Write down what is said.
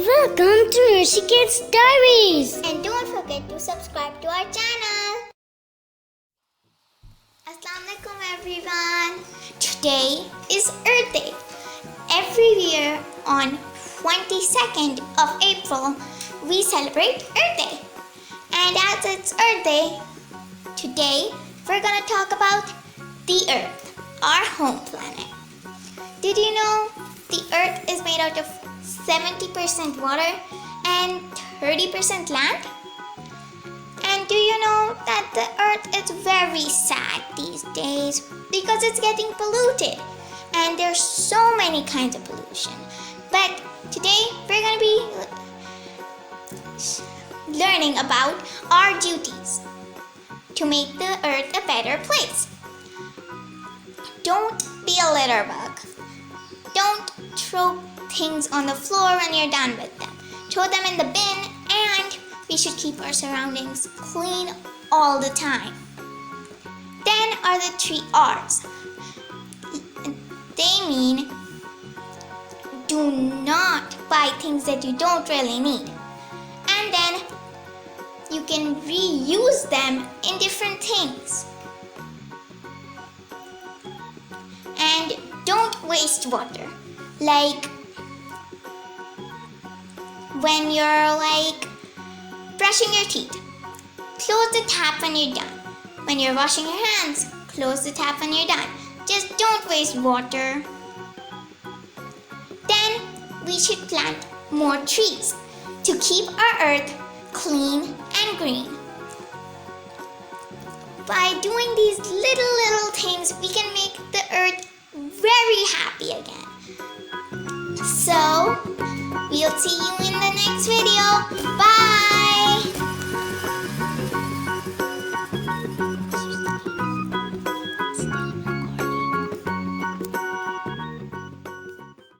Welcome to Nursery Kids Diaries. And don't forget to subscribe to our channel. Assalamualaikum everyone. Today is Earth Day. Every year on 22nd of April, we celebrate Earth Day. And as it's Earth Day, today we're going to talk about the Earth, our home planet. Did you know the Earth is made out of 70% water and 30% land? And do you know that the Earth is very sad these days because it's getting polluted and there's so many kinds of pollution. But today we're going to be learning about our duties to make the Earth a better place. Don't be a litter bug. Don't throw things on the floor when you're done with them. Throw them in the bin, and we should keep our surroundings clean all the time. Then are the 3 R's. They mean do not buy things that you don't really need. And then you can reuse them in different things. And don't waste water. Like when you're brushing your teeth, close the tap when you're done. When you're washing your hands, close the tap when you're done. Just don't waste water. Then we should plant more trees to keep our earth clean and green. By doing these little things, we can make the earth very happy again. So, we'll see you in the next video.